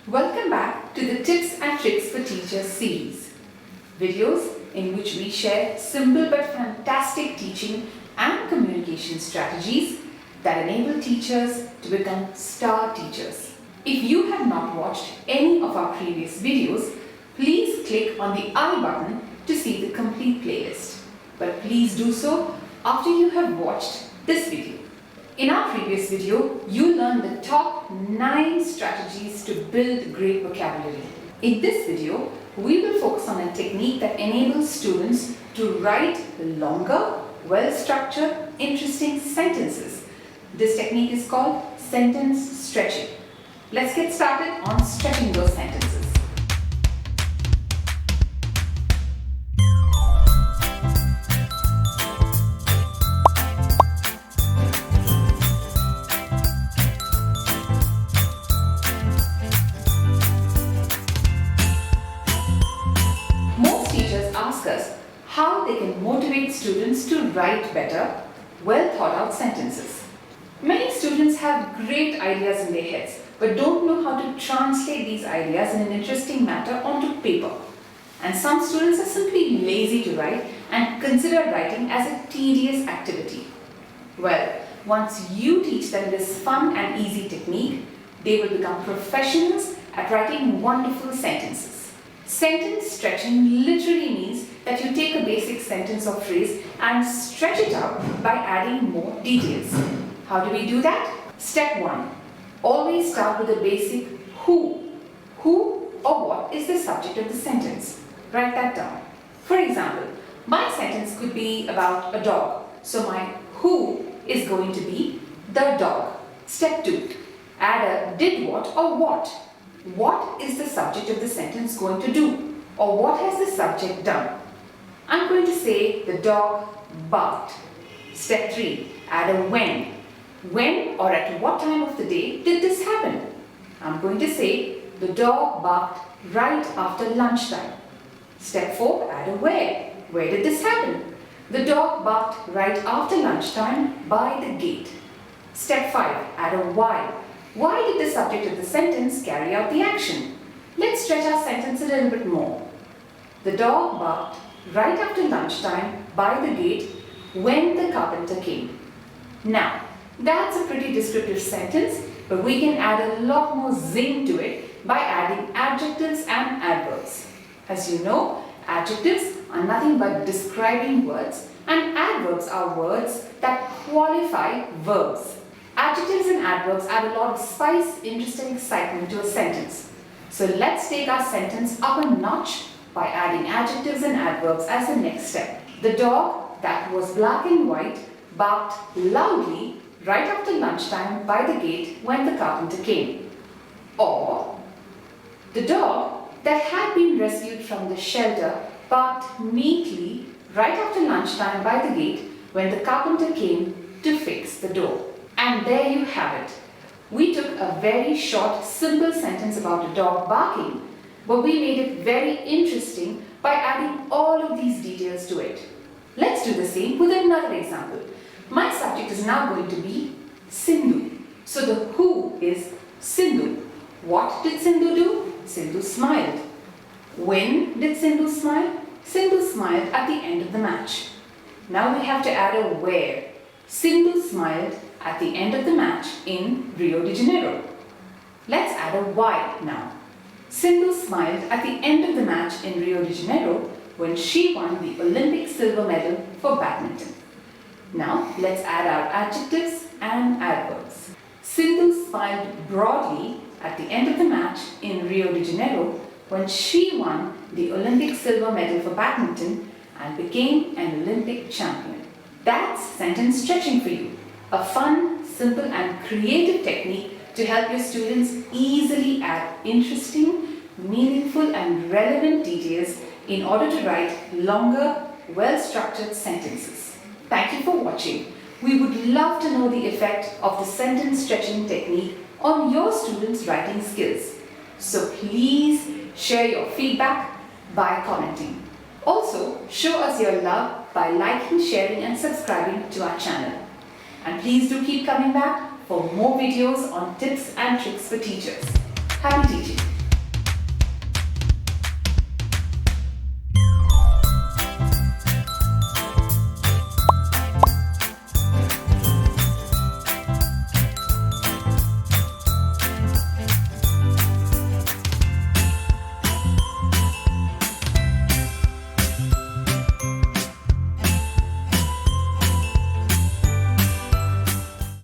Welcome back to the Tips and Tricks for Teachers series. Videos in which we share simple but fantastic teaching and communication strategies that enable teachers to become star teachers. If you have not watched any of our previous videos, please click on the I button to see the complete playlist. But please do so after you have watched this video. In our previous video, you learned the top 9 strategies to build great vocabulary. In this video, we will focus on a technique that enables students to write longer, well-structured, interesting sentences. This technique is called sentence stretching. Let's get started on stretching those sentences. Ask us how they can motivate students to write better, well thought out sentences. Many students have great ideas in their heads but don't know how to translate these ideas in an interesting manner onto paper. And some students are simply lazy to write and consider writing as a tedious activity. Well, once you teach them this fun and easy technique, they will become professionals at writing wonderful sentences. Sentence stretching literally means that you take a basic sentence or phrase and stretch it out by adding more details. How do we do that? Step 1. Always start with a basic who. Who or what is the subject of the sentence? Write that down. For example, my sentence could be about a dog. So my who is going to be the dog. Step 2. Add a did what or what. What is the subject of the sentence going to do? Or what has the subject done? I'm going to say the dog barked. Step 3. Add a when. When or at what time of the day did this happen? I'm going to say the dog barked right after lunchtime. Step 4. Add a where. Where did this happen? The dog barked right after lunchtime by the gate. Step 5. Add a why. Why did the subject of the sentence carry out the action? Let's stretch our sentence a little bit more. The dog barked right after lunchtime by the gate when the carpenter came. Now, that's a pretty descriptive sentence, but we can add a lot more zing to it by adding adjectives and adverbs. As you know, adjectives are nothing but describing words, and adverbs are words that qualify verbs. Adjectives and adverbs add a lot of spice, interest and excitement to a sentence. So let's take our sentence up a notch by adding adjectives and adverbs as the next step. The dog that was black and white barked loudly right after lunchtime by the gate when the carpenter came. Or, the dog that had been rescued from the shelter barked meekly right after lunchtime by the gate when the carpenter came to fix the door. And there you have it. We took a very short, simple sentence about a dog barking, but we made it very interesting by adding all of these details to it. Let's do the same with another example. My subject is now going to be Sindhu. So the who is Sindhu. What did Sindhu do? Sindhu smiled. When did Sindhu smile? Sindhu smiled at the end of the match. Now we have to add a where. Sindhu smiled at the end of the match in Rio de Janeiro. Let's add a why now. Sindhu smiled at the end of the match in Rio de Janeiro when she won the Olympic silver medal for badminton. Now let's add our adjectives and adverbs. Sindhu smiled broadly at the end of the match in Rio de Janeiro when she won the Olympic silver medal for badminton and became an Olympic champion. That's sentence stretching for you. A fun, simple and creative technique to help your students easily add interesting, meaningful and relevant details in order to write longer, well-structured sentences. Thank you for watching. We would love to know the effect of the sentence stretching technique on your students' writing skills. So please share your feedback by commenting. Also, show us your love by liking, sharing and subscribing to our channel. And please do keep coming back for more videos on tips and tricks for teachers. Happy teaching!